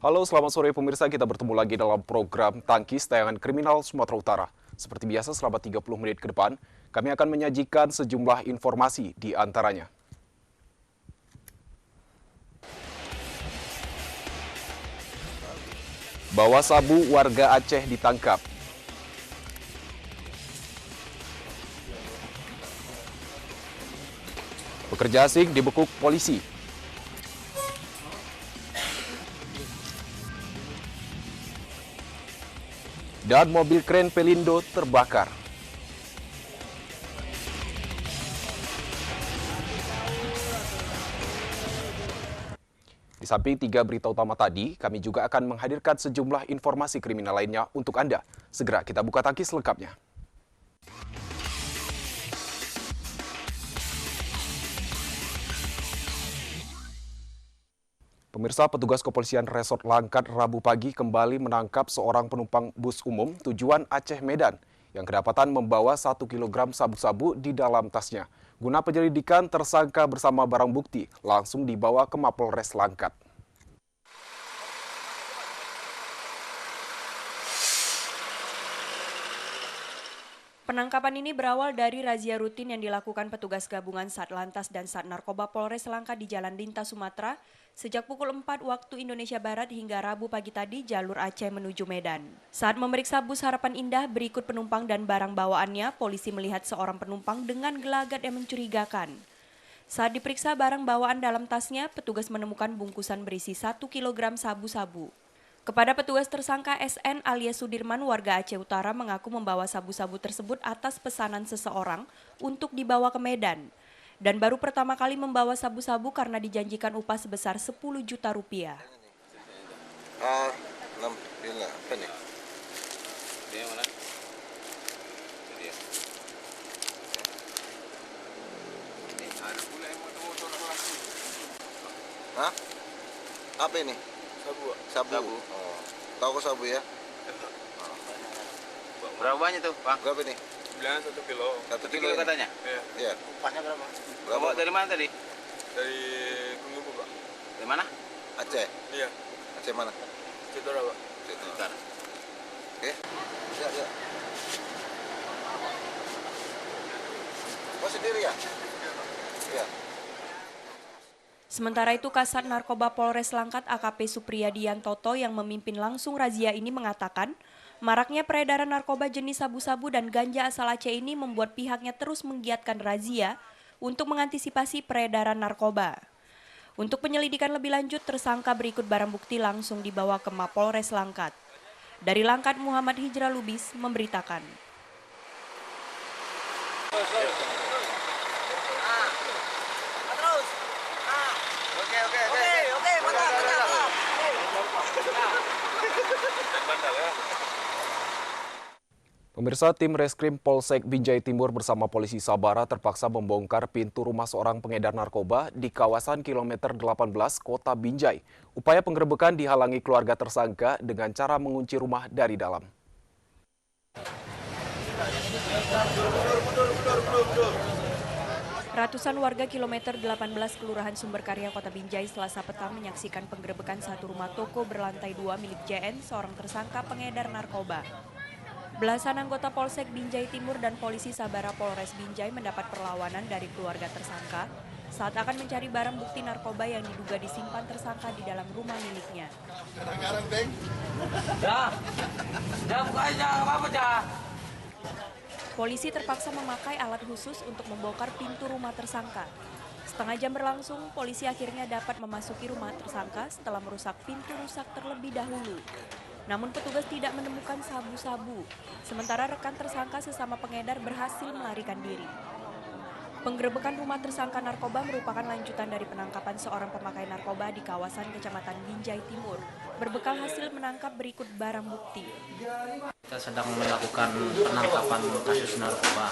Halo, selamat sore pemirsa. Kita bertemu lagi dalam program Tangkis Tayangan Kriminal Sumatera Utara. Seperti biasa, selama 30 menit ke depan, kami akan menyajikan sejumlah informasi di antaranya. Bawa sabu warga Aceh ditangkap. Pekerja asing dibekuk polisi. Dan mobil kren Pelindo terbakar. Di samping 3 berita utama tadi, kami juga akan menghadirkan sejumlah informasi kriminal lainnya untuk Anda. Segera kita buka tangkis lengkapnya. Pemirsa, petugas kepolisian Resort Langkat Rabu pagi kembali menangkap seorang penumpang bus umum tujuan Aceh Medan yang kedapatan membawa 1 kg sabu-sabu di dalam tasnya. Guna penyelidikan, tersangka bersama barang bukti langsung dibawa ke Mapolres Langkat. Penangkapan ini berawal dari razia rutin yang dilakukan petugas gabungan Satlantas dan Sat Narkoba Polres Langkat di Jalan Lintas Sumatera sejak pukul 4 waktu Indonesia Barat hingga Rabu pagi tadi jalur Aceh menuju Medan. Saat memeriksa bus Harapan Indah berikut penumpang dan barang bawaannya, polisi melihat seorang penumpang dengan gelagat yang mencurigakan. Saat diperiksa barang bawaan dalam tasnya, petugas menemukan bungkusan berisi 1 kg sabu-sabu. Kepada petugas, tersangka SN alias Sudirman warga Aceh Utara mengaku membawa sabu-sabu tersebut atas pesanan seseorang untuk dibawa ke Medan. Dan baru pertama kali membawa sabu-sabu karena dijanjikan upah sebesar 10 juta rupiah. Apa nih? Dia mana? Dia. Hah? Apa ini? Sabu. Oh. Tahu kok sabu ya? Berapa banyak tuh, Bang? Berapa ini? Bilangan 1 kilo. 1 kilo kilo katanya? Iya. Upahnya berapa? Berapa? Dari mana tadi? Dari Tunggu, Pak. Dari mana? Aceh. Iya. Aceh mana? Citora, Pak. Situ. Bentar. Oke. Ya. Kau sendiri ya? Iya. Sementara itu, Kasat Narkoba Polres Langkat AKP Supriyadian Toto yang memimpin langsung razia ini mengatakan, maraknya peredaran narkoba jenis sabu-sabu dan ganja asal Aceh ini membuat pihaknya terus menggiatkan razia untuk mengantisipasi peredaran narkoba. Untuk penyelidikan lebih lanjut, tersangka berikut barang bukti langsung dibawa ke Mapolres Langkat. Dari Langkat, Muhammad Hijrah Lubis memberitakan. Pemirsa, tim Reskrim Polsek Binjai Timur bersama polisi Sabara terpaksa membongkar pintu rumah seorang pengedar narkoba di kawasan kilometer 18 Kota Binjai. Upaya penggerebekan dihalangi keluarga tersangka dengan cara mengunci rumah dari dalam. Ratusan warga kilometer 18 Kelurahan Sumberkarya Kota Binjai Selasa petang menyaksikan penggerebekan satu rumah toko berlantai 2 milik JN, seorang tersangka pengedar narkoba. Belasan anggota Polsek Binjai Timur dan polisi Sabara Polres Binjai mendapat perlawanan dari keluarga tersangka saat akan mencari barang bukti narkoba yang diduga disimpan tersangka di dalam rumah miliknya. Polisi terpaksa memakai alat khusus untuk membongkar pintu rumah tersangka. Setengah jam berlangsung, polisi akhirnya dapat memasuki rumah tersangka setelah merusak pintu rusak terlebih dahulu. Namun petugas tidak menemukan sabu-sabu, sementara rekan tersangka sesama pengedar berhasil melarikan diri. Penggerebekan rumah tersangka narkoba merupakan lanjutan dari penangkapan seorang pemakai narkoba di kawasan Kecamatan Binjai Timur, berbekal hasil menangkap berikut barang bukti. Kita sedang melakukan penangkapan kasus narkoba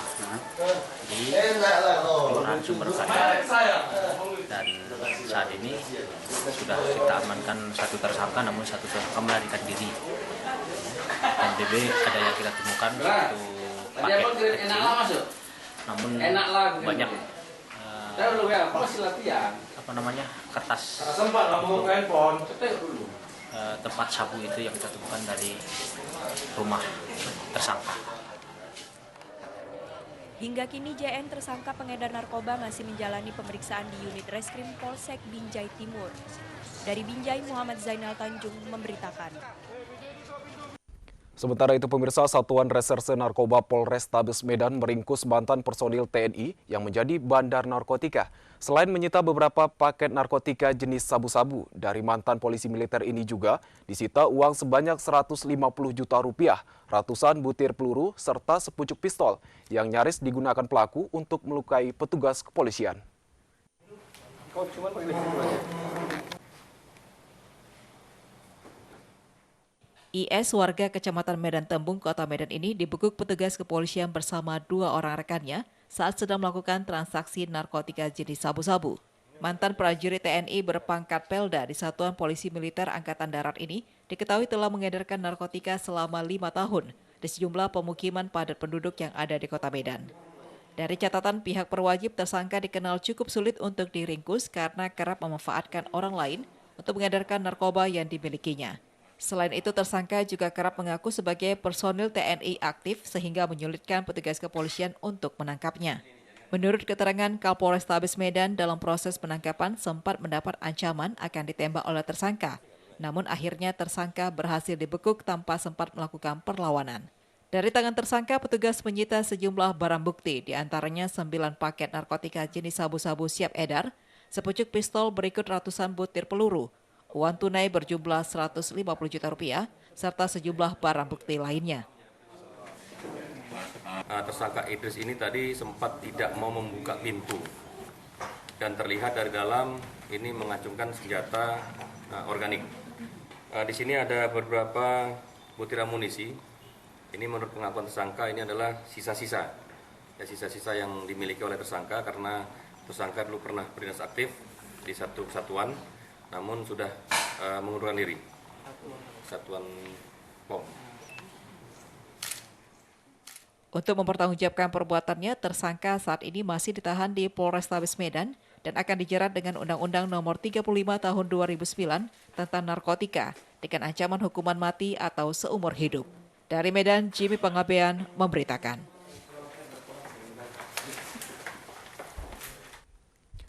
di Kelurahan Sumberkarya, dan saat ini sudah kita amankan satu tersangka, namun satu tersangka melarikan diri. Dan DB ada yang kita temukan satu paket kecil, namun banyak kertas tempat sabu itu yang kita temukan dari rumah tersangka. Hingga kini JN tersangka pengedar narkoba masih menjalani pemeriksaan di unit Reskrim Polsek Binjai Timur. Dari Binjai, Muhammad Zainal Tanjung memberitakan. Sementara itu pemirsa, Satuan Reserse Narkoba Polrestabes Medan meringkus mantan personil TNI yang menjadi bandar narkotika. Selain menyita beberapa paket narkotika jenis sabu-sabu, dari mantan polisi militer ini juga disita uang sebanyak 150 juta rupiah, ratusan butir peluru, serta sepucuk pistol yang nyaris digunakan pelaku untuk melukai petugas kepolisian. IS warga Kecamatan Medan Tembung, Kota Medan ini dibekuk petugas kepolisian bersama 2 orang rekannya saat sedang melakukan transaksi narkotika jenis sabu-sabu. Mantan prajurit TNI berpangkat Pelda di Satuan Polisi Militer Angkatan Darat ini diketahui telah mengedarkan narkotika selama 5 tahun di sejumlah pemukiman padat penduduk yang ada di Kota Medan. Dari catatan pihak perwajib, tersangka dikenal cukup sulit untuk diringkus karena kerap memanfaatkan orang lain untuk mengedarkan narkoba yang dimilikinya. Selain itu, tersangka juga kerap mengaku sebagai personil TNI aktif sehingga menyulitkan petugas kepolisian untuk menangkapnya. Menurut keterangan Kapolrestabes Medan, dalam proses penangkapan sempat mendapat ancaman akan ditembak oleh tersangka. Namun akhirnya tersangka berhasil dibekuk tanpa sempat melakukan perlawanan. Dari tangan tersangka, petugas menyita sejumlah barang bukti, diantaranya 9 paket narkotika jenis sabu-sabu siap edar, sepucuk pistol berikut ratusan butir peluru, uang tunai berjumlah 150 juta rupiah, serta sejumlah barang bukti lainnya. Tersangka Idris ini tadi sempat tidak mau membuka pintu dan terlihat dari dalam ini mengacungkan senjata organik. Di sini ada beberapa butir amunisi. Ini menurut pengakuan tersangka ini adalah sisa-sisa, sisa-sisa yang dimiliki oleh tersangka karena tersangka dulu pernah berdinas aktif di satu kesatuan, namun sudah mengundurkan diri, Satuan POM. Untuk mempertanggungjawabkan perbuatannya, tersangka saat ini masih ditahan di Polrestabes Medan dan akan dijerat dengan Undang-Undang Nomor 35 Tahun 2009 tentang narkotika dengan ancaman hukuman mati atau seumur hidup. Dari Medan, Jimmy Pangabean memberitakan.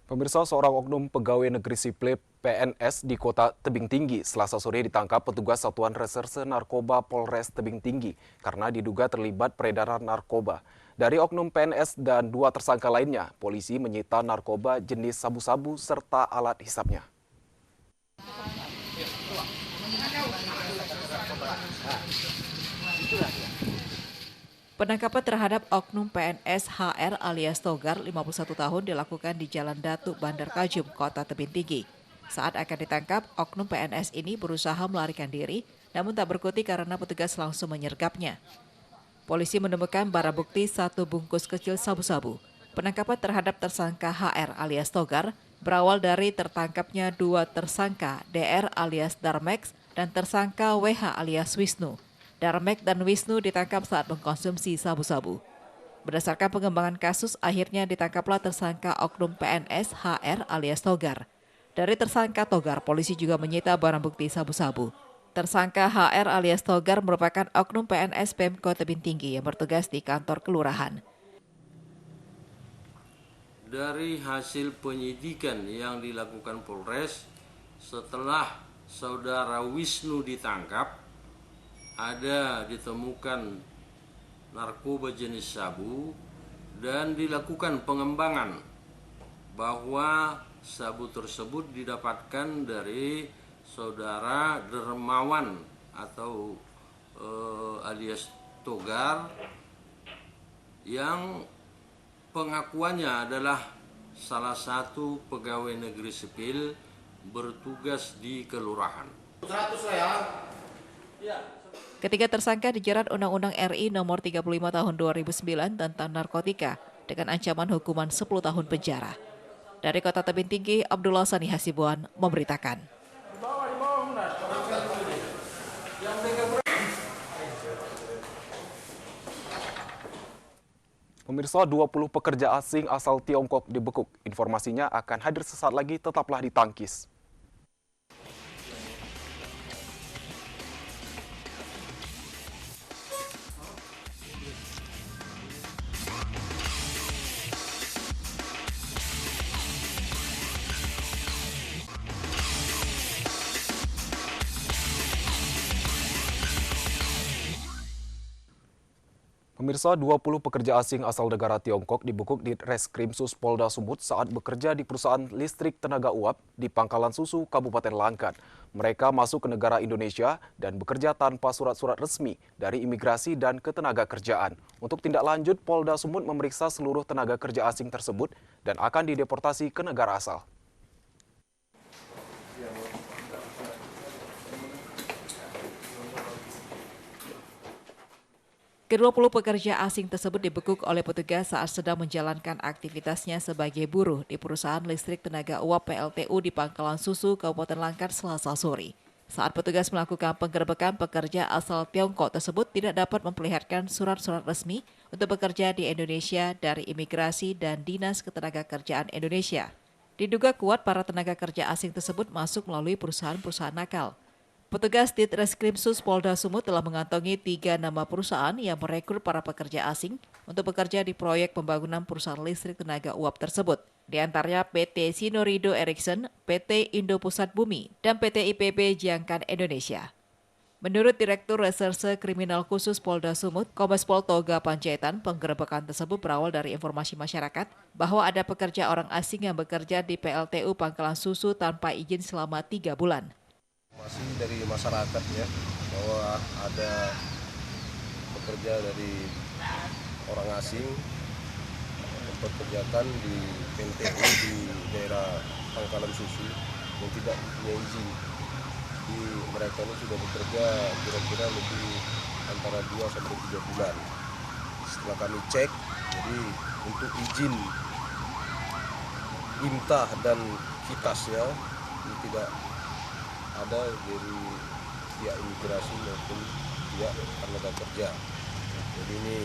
Pemirsa, seorang oknum pegawai negeri sipil PNS di Kota Tebing Tinggi Selasa sore ditangkap petugas Satuan Reserse Narkoba Polres Tebing Tinggi karena diduga terlibat peredaran narkoba. Dari oknum PNS dan 2 tersangka lainnya, polisi menyita narkoba jenis sabu-sabu serta alat hisapnya. Penangkapan terhadap oknum PNS HR alias Togar 51 tahun dilakukan di Jalan Datuk Bandar Kajum, Kota Tebing Tinggi. Saat akan ditangkap, oknum PNS ini berusaha melarikan diri, namun tak berkutik karena petugas langsung menyergapnya. Polisi menemukan barang bukti 1 bungkus kecil sabu-sabu. Penangkapan terhadap tersangka HR alias Togar berawal dari tertangkapnya 2 tersangka DR alias Darmex dan tersangka WH alias Wisnu. Darmex dan Wisnu ditangkap saat mengkonsumsi sabu-sabu. Berdasarkan pengembangan kasus, akhirnya ditangkaplah tersangka oknum PNS HR alias Togar. Dari tersangka Togar, polisi juga menyita barang bukti sabu-sabu. Tersangka HR alias Togar merupakan oknum PNS Pemkot Tebing Tinggi yang bertugas di kantor kelurahan. Dari hasil penyidikan yang dilakukan Polres, setelah saudara Wisnu ditangkap, ada ditemukan narkoba jenis sabu dan dilakukan pengembangan bahwa sabu tersebut didapatkan dari saudara Dermawan atau alias Togar yang pengakuannya adalah salah satu pegawai negeri sipil bertugas di kelurahan. Ketiga tersangka dijerat Undang-Undang RI Nomor 35 Tahun 2009 tentang narkotika dengan ancaman hukuman 10 tahun penjara. Dari Kota Tebing Tinggi, Abdullah Sani Hasibuan memberitakan. Pemirsa, 20 pekerja asing asal Tiongkok dibekuk. Informasinya akan hadir sesaat lagi, tetaplah di Tangkis. Pemirsa, 20 pekerja asing asal negara Tiongkok dibekuk di Reskrimsus Polda Sumut saat bekerja di perusahaan listrik tenaga uap di Pangkalan Susu, Kabupaten Langkat. Mereka masuk ke negara Indonesia dan bekerja tanpa surat-surat resmi dari imigrasi dan ketenagakerjaan. Untuk tindak lanjut, Polda Sumut memeriksa seluruh tenaga kerja asing tersebut dan akan dideportasi ke negara asal. Ke-20 pekerja asing tersebut dibekuk oleh petugas saat sedang menjalankan aktivitasnya sebagai buruh di perusahaan listrik tenaga uap PLTU di Pangkalan Susu, Kabupaten Langkat, Selasa sore. Saat petugas melakukan penggerebekan, pekerja asal Tiongkok tersebut tidak dapat memperlihatkan surat-surat resmi untuk bekerja di Indonesia dari Imigrasi dan Dinas Ketenagakerjaan Indonesia. Diduga kuat para tenaga kerja asing tersebut masuk melalui perusahaan-perusahaan nakal. Petugas di Reskrimsus Polda Sumut telah mengantongi 3 nama perusahaan yang merekrut para pekerja asing untuk bekerja di proyek pembangunan perusahaan listrik tenaga uap tersebut. Di antaranya PT Sinorido Erickson, PT Indo Pusat Bumi, dan PT IPB Jiangkan Indonesia. Menurut Direktur Reserse Kriminal Khusus Polda Sumut, Kombes Pol Toga Panjaitan, penggerebekan tersebut berawal dari informasi masyarakat bahwa ada pekerja orang asing yang bekerja di PLTU Pangkalan Susu tanpa izin selama 3 bulan. Masih dari masyarakat ya, bahwa ada pekerja dari orang asing mempekerjakan di PLTU di daerah Pangkalan Susu yang tidak punya izin. Jadi mereka ini sudah bekerja kira-kira lebih antara 2 sampai 3 bulan. Setelah kami cek, jadi untuk izin IMTA dan KITAS-nya ini tidak ada dari pihak imigrasi maupun pihak tenaga kerja. Jadi ini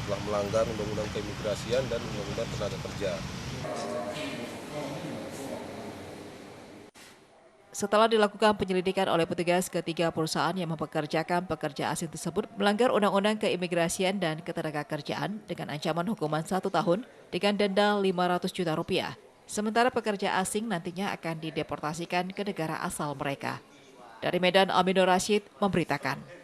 telah melanggar Undang-Undang Keimigrasian dan Undang-Undang Tenaga Kerja. Setelah dilakukan penyelidikan oleh petugas, ketiga perusahaan yang mempekerjakan pekerja asing tersebut melanggar Undang-Undang Keimigrasian dan Ketenagakerjaan dengan ancaman hukuman 1 tahun dengan denda Rp500 juta. Sementara pekerja asing nantinya akan dideportasikan ke negara asal mereka. Dari Medan, Aminur Rashid memberitakan.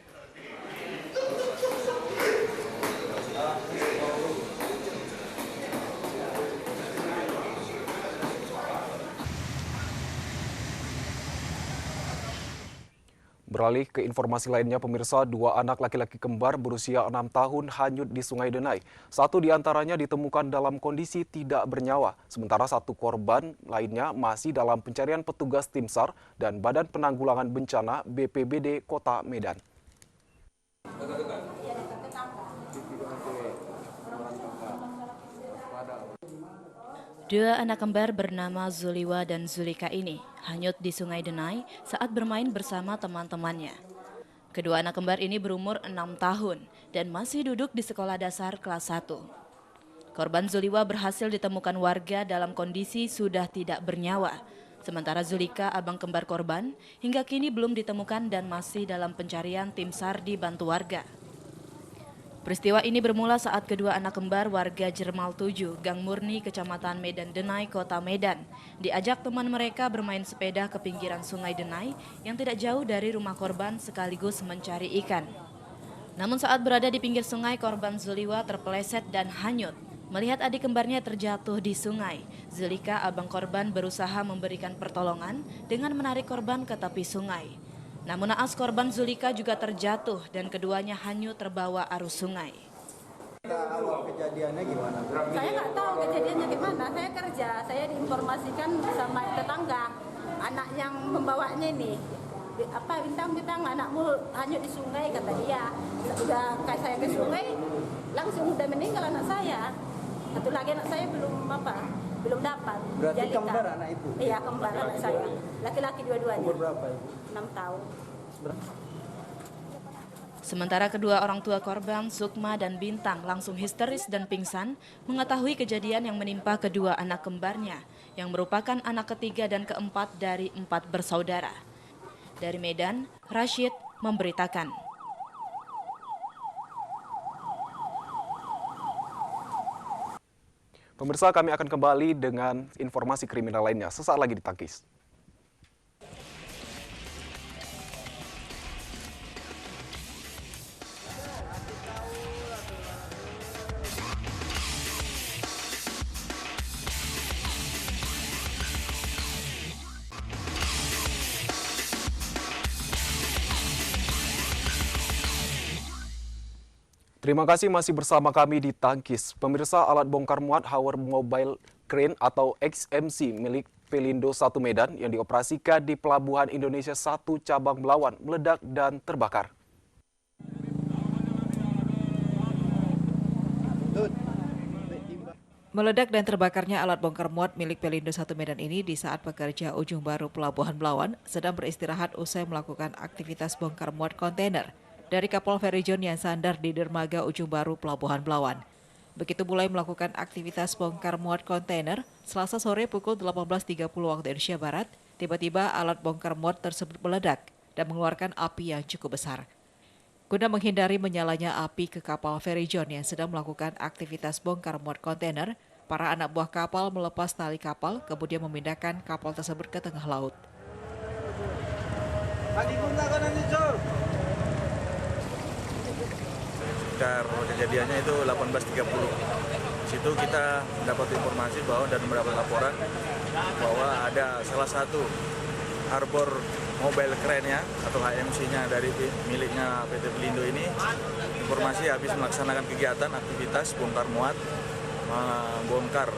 Beralih ke informasi lainnya, pemirsa, 2 anak laki-laki kembar berusia 6 tahun hanyut di Sungai Denai. 1 diantaranya ditemukan dalam kondisi tidak bernyawa, sementara 1 korban lainnya masih dalam pencarian petugas Tim SAR dan Badan Penanggulangan Bencana BPBD Kota Medan. Dua anak kembar bernama Zuliwa dan Zulika ini hanyut di Sungai Denai saat bermain bersama teman-temannya. Kedua anak kembar ini berumur 6 tahun dan masih duduk di sekolah dasar kelas 1. Korban Zuliwa berhasil ditemukan warga dalam kondisi sudah tidak bernyawa. Sementara Zulika, abang kembar korban, hingga kini belum ditemukan dan masih dalam pencarian Tim SAR dibantu warga. Peristiwa ini bermula saat kedua anak kembar warga Jermal 7, Gang Murni, Kecamatan Medan Denai, Kota Medan, diajak teman mereka bermain sepeda ke pinggiran Sungai Denai yang tidak jauh dari rumah korban sekaligus mencari ikan. Namun saat berada di pinggir sungai, korban Zuliwa terpeleset dan hanyut. Melihat adik kembarnya terjatuh di sungai, Zulika, abang korban, berusaha memberikan pertolongan dengan menarik korban ke tepi sungai. Namun naas korban Zulika juga terjatuh dan keduanya hanyut terbawa arus sungai. Awal kejadiannya gimana? Saya nggak tahu kejadiannya gimana. Saya kerja, saya diinformasikan sama tetangga, anak yang membawanya ini. Bintang-bintang anakmu hanyut di sungai, kata dia. Udah kayak saya ke sungai, langsung udah meninggal anak saya. Satu lagi anak saya belum dapat. Berarti Jalika. Kembar anak ibu? Iya, kembar anak saya. Laki-laki dua-duanya. Umur berapa ibu? 6 tahun. Sementara kedua orang tua korban, Sukma dan Bintang, langsung histeris dan pingsan mengetahui kejadian yang menimpa kedua anak kembarnya, yang merupakan anak ketiga dan keempat dari 4 bersaudara. Dari Medan, Rashid memberitakan. Pemirsa, kami akan kembali dengan informasi kriminal lainnya sesaat lagi di Tangkis. Terima kasih masih bersama kami di Tangkis. Pemirsa, alat bongkar muat Hover Mobile Crane atau XMC milik Pelindo 1 Medan yang dioperasikan di Pelabuhan Indonesia 1 cabang Belawan meledak dan terbakar. Meledak dan terbakarnya alat bongkar muat milik Pelindo 1 Medan ini di saat pekerja Ujung Baru Pelabuhan Belawan sedang beristirahat usai melakukan aktivitas bongkar muat kontainer dari kapal Feri John yang sandar di dermaga Ujung Baru Pelabuhan Belawan. Begitu mulai melakukan aktivitas bongkar muat kontainer, Selasa sore pukul 18.30 waktu Indonesia Barat, tiba-tiba alat bongkar muat tersebut meledak dan mengeluarkan api yang cukup besar. Guna menghindari menyalanya api ke kapal Feri John yang sedang melakukan aktivitas bongkar muat kontainer, para anak buah kapal melepas tali kapal kemudian memindahkan kapal tersebut ke tengah laut. Sekitar kejadiannya itu 18.30. Di situ kita mendapat informasi bahwa dan mendapat laporan bahwa ada salah satu harbor mobile crane-nya atau HMC-nya dari miliknya PT Pelindo ini, informasi habis melaksanakan kegiatan aktivitas bongkar muat, membongkar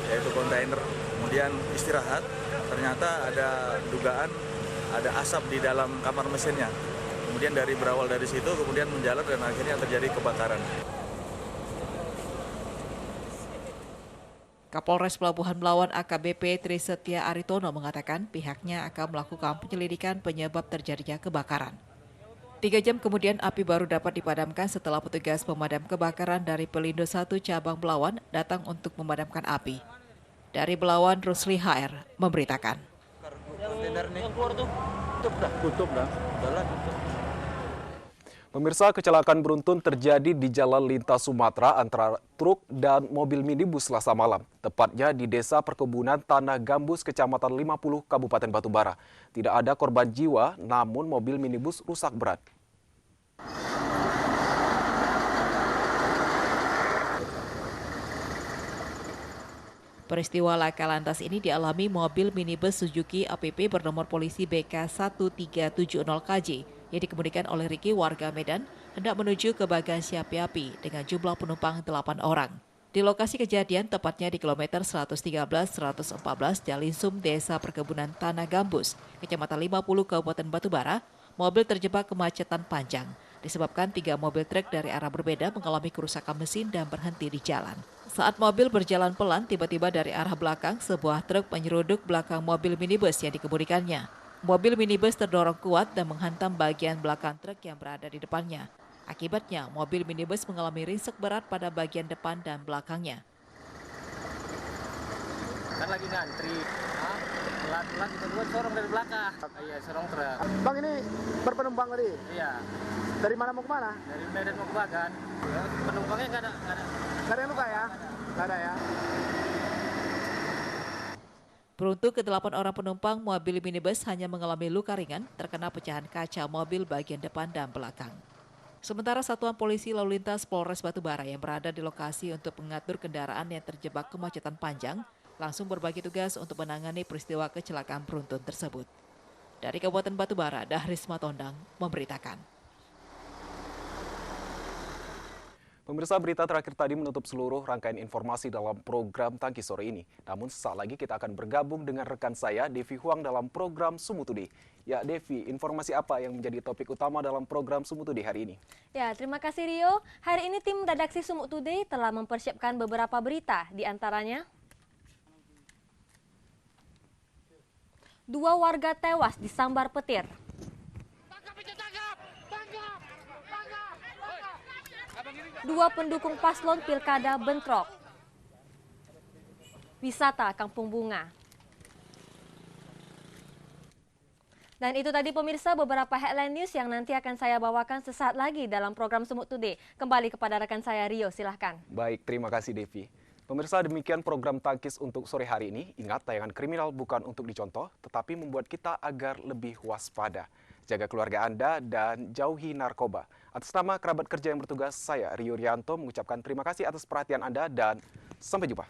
yaitu kontainer, kemudian istirahat, ternyata ada dugaan ada asap di dalam kamar mesinnya. Kemudian berawal dari situ, kemudian menjalar dan akhirnya terjadi kebakaran. Kapolres Pelabuhan Belawan AKBP Trisetia Aritono mengatakan pihaknya akan melakukan penyelidikan penyebab terjadinya kebakaran. 3 jam kemudian api baru dapat dipadamkan setelah petugas pemadam kebakaran dari Pelindo 1 cabang Belawan datang untuk memadamkan api. Dari Belawan, Rusli HR memberitakan. Pemirsa, kecelakaan beruntun terjadi di Jalan Lintas Sumatera antara truk dan mobil minibus Selasa malam, tepatnya di Desa Perkebunan Tanah Gambus, Kecamatan 50, Kabupaten Batubara. Tidak ada korban jiwa, namun mobil minibus rusak berat. Peristiwa laka lantas ini dialami mobil minibus Suzuki APP bernomor polisi BK 1370KJ yang dikemudikan oleh Riki warga Medan hendak menuju ke Bagan Siapi-Api dengan jumlah penumpang 8 orang. Di lokasi kejadian, tepatnya di kilometer 113-114 Jalinsum, Desa Perkebunan Tanah Gambus, Kecamatan 50, Kabupaten Batubara, mobil terjebak kemacetan panjang. Disebabkan 3 mobil truk dari arah berbeda mengalami kerusakan mesin dan berhenti di jalan. Saat mobil berjalan pelan, tiba-tiba dari arah belakang, sebuah truk menyeruduk belakang mobil minibus yang dikemudikannya. Mobil minibus terdorong kuat dan menghantam bagian belakang truk yang berada di depannya. Akibatnya, mobil minibus mengalami ringsek berat pada bagian depan dan belakangnya. Kan lagi ngantri. Pelan-pelan kita sorong dari belakang. Iya, sorong truk. Bang, ini berpenumpang tadi? Iya. Dari mana mau ke mana? Dari Medan mau ke Bagan. Penumpangnya nggak ada. Nggak ada yang luka ya? Nggak ada ya? Beruntung ke-8 orang penumpang mobil minibus hanya mengalami luka ringan terkena pecahan kaca mobil bagian depan dan belakang. Sementara Satuan Polisi Lalu Lintas Polres Batubara yang berada di lokasi untuk mengatur kendaraan yang terjebak kemacetan panjang langsung berbagi tugas untuk menangani peristiwa kecelakaan beruntun tersebut. Dari Kabupaten Batubara, Dahris Matondang memberitakan. Pemirsa, berita terakhir tadi menutup seluruh rangkaian informasi dalam program Tangkis sore ini. Namun sesaat lagi kita akan bergabung dengan rekan saya, Devi Huang, dalam program Sumut Today. Ya, Devi, informasi apa yang menjadi topik utama dalam program Sumut Today hari ini? Ya, terima kasih Rio. Hari ini tim redaksi Sumut Today telah mempersiapkan beberapa berita, di antaranya 2 warga tewas disambar petir. 2 pendukung paslon pilkada bentrok. Wisata Kampung Bunga. Dan itu tadi pemirsa beberapa headline news yang nanti akan saya bawakan sesaat lagi dalam program Sumut Today. Kembali kepada rekan saya Rio, silahkan. Baik, terima kasih Devi. Pemirsa, demikian program Tangkis untuk sore hari ini. Ingat, tayangan kriminal bukan untuk dicontoh, tetapi membuat kita agar lebih waspada. Jaga keluarga Anda dan jauhi narkoba. Atas nama kerabat kerja yang bertugas, saya Rio Rianto mengucapkan terima kasih atas perhatian Anda dan sampai jumpa.